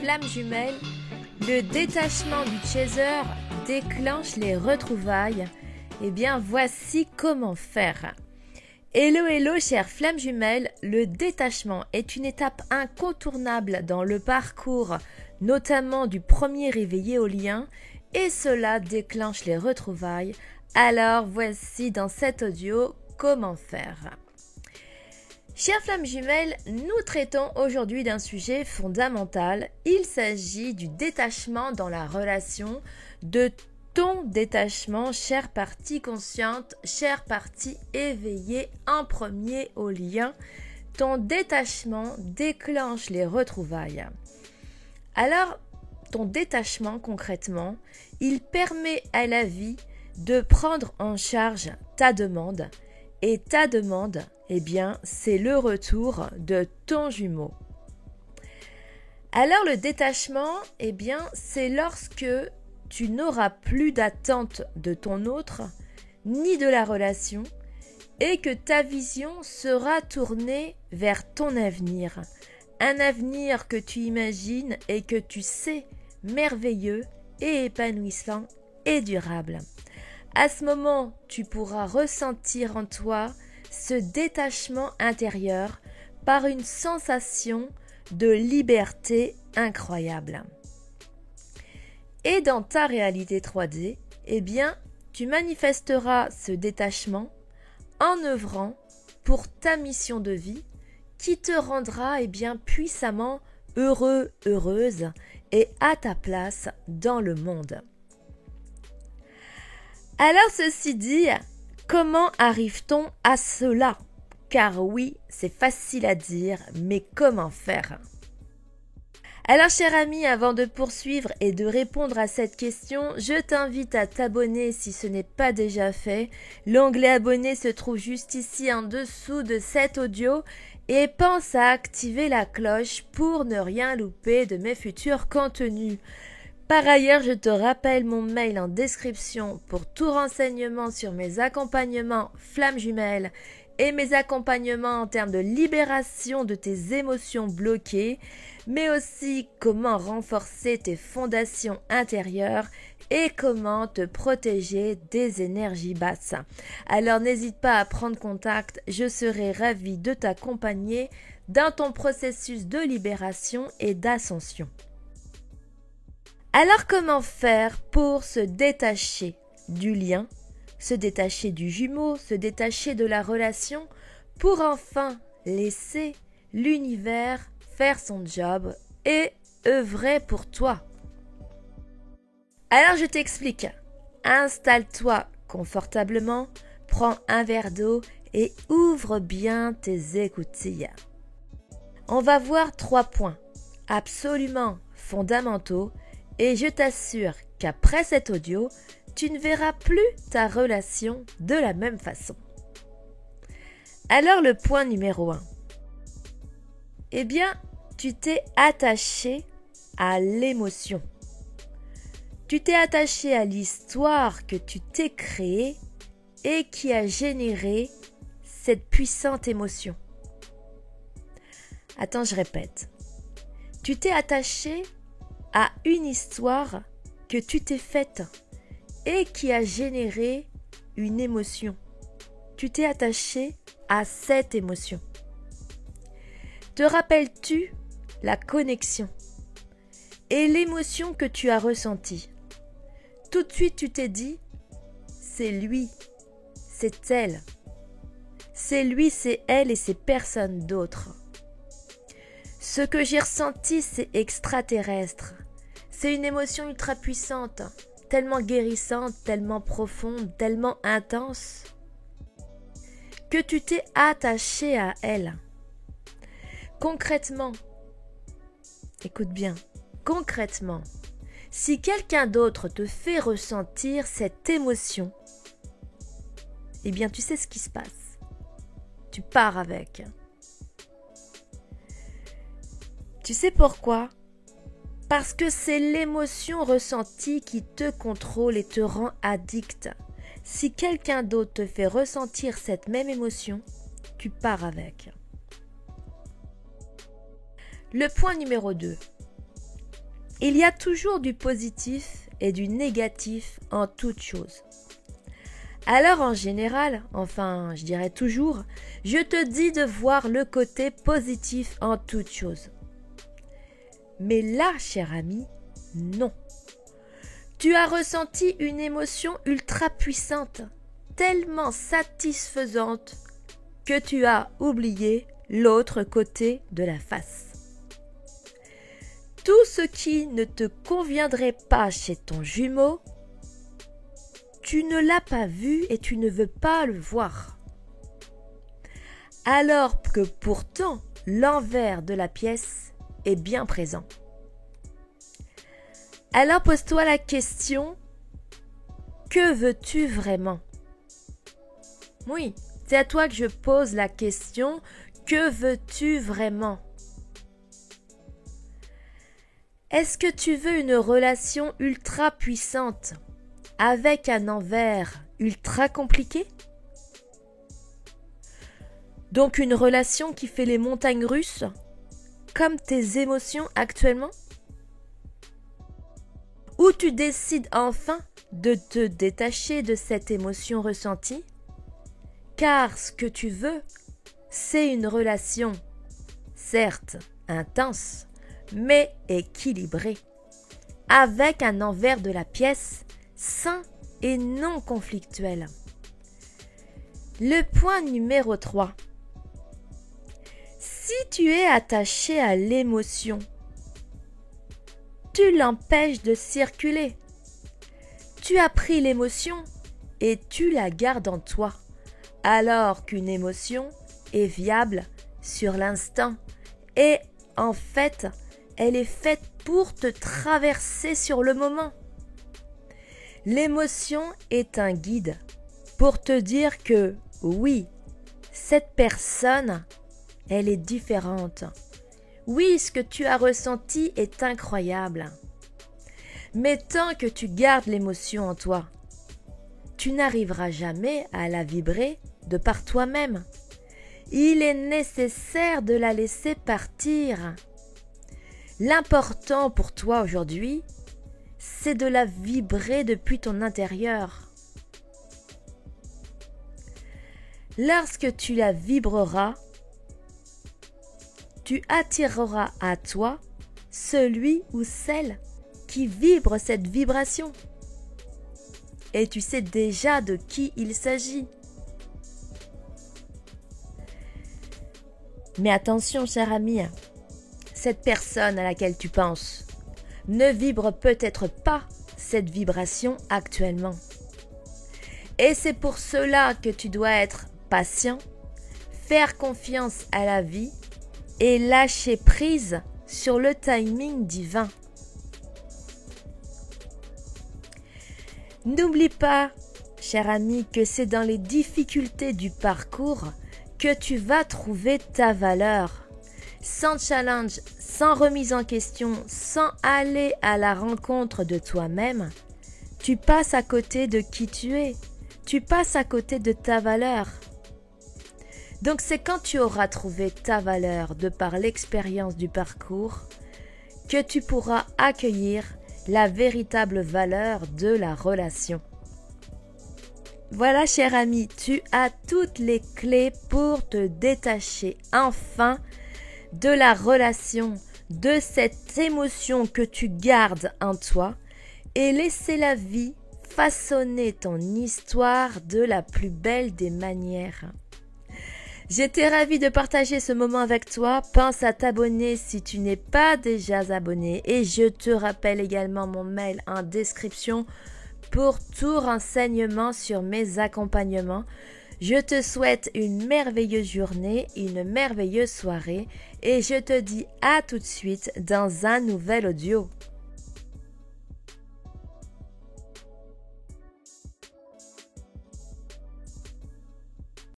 Flamme jumelle, le détachement du chaser déclenche les retrouvailles. Eh bien, voici comment faire. Hello, hello, chère flamme jumelle, le détachement est une étape incontournable dans le parcours, notamment du premier réveil éolien, et cela déclenche les retrouvailles. Alors, voici dans cet audio comment faire. Chère flamme jumelle, nous traitons aujourd'hui d'un sujet fondamental. Il s'agit du détachement dans la relation, de ton détachement, chère partie consciente, chère partie éveillée en premier au lien. Ton détachement déclenche les retrouvailles. Alors, ton détachement concrètement, il permet à la vie de prendre en charge ta demande. Et ta demande, eh bien, c'est le retour de ton jumeau. Alors le détachement, eh bien, c'est lorsque tu n'auras plus d'attente de ton autre, ni de la relation, et que ta vision sera tournée vers ton avenir. Un avenir que tu imagines et que tu sais merveilleux et épanouissant et durable. À ce moment, tu pourras ressentir en toi ce détachement intérieur par une sensation de liberté incroyable. Et dans ta réalité 3D, eh bien, tu manifesteras ce détachement en œuvrant pour ta mission de vie qui te rendra bien puissamment heureux, heureuse et à ta place dans le monde. Alors ceci dit, comment arrive-t-on à cela? Car oui, c'est facile à dire, mais comment faire? Alors cher ami, avant de poursuivre et de répondre à cette question, je t'invite à t'abonner si ce n'est pas déjà fait. L'onglet abonné se trouve juste ici en dessous de cet audio et pense à activer la cloche pour ne rien louper de mes futurs contenus. Par ailleurs, je te rappelle mon mail en description pour tout renseignement sur mes accompagnements flammes jumelles et mes accompagnements en termes de libération de tes émotions bloquées, mais aussi comment renforcer tes fondations intérieures et comment te protéger des énergies basses. Alors n'hésite pas à prendre contact, je serai ravie de t'accompagner dans ton processus de libération et d'ascension. Alors comment faire pour se détacher du lien, se détacher du jumeau, se détacher de la relation pour enfin laisser l'univers faire son job et œuvrer pour toi? Alors je t'explique. Installe-toi confortablement, prends un verre d'eau et ouvre bien tes écoutilles. On va voir 3 points absolument fondamentaux. Et je t'assure qu'après cet audio, tu ne verras plus ta relation de la même façon. Alors le point numéro 1. Eh bien, tu t'es attaché à l'émotion. Tu t'es attaché à l'histoire que tu t'es créée et qui a généré cette puissante émotion. Attends, je répète. Tu t'es attaché à une histoire que tu t'es faite et qui a généré une émotion. Tu t'es attaché à cette émotion. Te rappelles-tu la connexion et l'émotion que tu as ressentie? Tout de suite, tu t'es dit, c'est lui, c'est elle. C'est lui, c'est elle et c'est personne d'autre. Ce que j'ai ressenti, c'est extraterrestre. C'est une émotion ultra puissante, tellement guérissante, tellement profonde, tellement intense, que tu t'es attaché à elle. Concrètement, écoute bien, concrètement, si quelqu'un d'autre te fait ressentir cette émotion, eh bien tu sais ce qui se passe. Tu pars avec. Tu sais pourquoi? Parce que c'est l'émotion ressentie qui te contrôle et te rend addict. Si quelqu'un d'autre te fait ressentir cette même émotion, tu pars avec. Le point numéro 2. Il y a toujours du positif et du négatif en toute chose. Alors en général, enfin je dirais toujours, je te dis de voir le côté positif en toute chose. Mais là, cher ami, non. Tu as ressenti une émotion ultra puissante, tellement satisfaisante que tu as oublié l'autre côté de la face. Tout ce qui ne te conviendrait pas chez ton jumeau, tu ne l'as pas vu et tu ne veux pas le voir. Alors que pourtant, l'envers de la pièce est bien présent. Alors pose-toi la question, que veux-tu vraiment? Oui, c'est à toi que je pose la question, que veux-tu vraiment? Est-ce que tu veux une relation ultra puissante avec un envers ultra compliqué? Donc une relation qui fait les montagnes russes, comme tes émotions actuellement? Ou tu décides enfin de te détacher de cette émotion ressentie? Car ce que tu veux, c'est une relation, certes intense, mais équilibrée, avec un envers de la pièce sain et non conflictuel. Le point numéro 3. Si tu es attaché à l'émotion, tu l'empêches de circuler. Tu as pris l'émotion et tu la gardes en toi, alors qu'une émotion est viable sur l'instant et en fait, elle est faite pour te traverser sur le moment. L'émotion est un guide pour te dire que oui, cette personne, elle est différente. Oui, ce que tu as ressenti est incroyable. Mais tant que tu gardes l'émotion en toi, tu n'arriveras jamais à la vibrer de par toi-même. Il est nécessaire de la laisser partir. L'important pour toi aujourd'hui, c'est de la vibrer depuis ton intérieur. Lorsque tu la vibreras, tu attireras à toi celui ou celle qui vibre cette vibration. Et tu sais déjà de qui il s'agit. Mais attention, cher ami, cette personne à laquelle tu penses ne vibre peut-être pas cette vibration actuellement. Et c'est pour cela que tu dois être patient, faire confiance à la vie et lâcher prise sur le timing divin. N'oublie pas, cher ami, que c'est dans les difficultés du parcours que tu vas trouver ta valeur. Sans challenge, sans remise en question, sans aller à la rencontre de toi-même, tu passes à côté de qui tu es. Tu passes à côté de ta valeur. Donc c'est quand tu auras trouvé ta valeur de par l'expérience du parcours que tu pourras accueillir la véritable valeur de la relation. Voilà, cher ami, tu as toutes les clés pour te détacher enfin de la relation, de cette émotion que tu gardes en toi et laisser la vie façonner ton histoire de la plus belle des manières. J'étais ravie de partager ce moment avec toi. Pense à t'abonner si tu n'es pas déjà abonné et je te rappelle également mon mail en description pour tout renseignement sur mes accompagnements. Je te souhaite une merveilleuse journée, une merveilleuse soirée et je te dis à tout de suite dans un nouvel audio.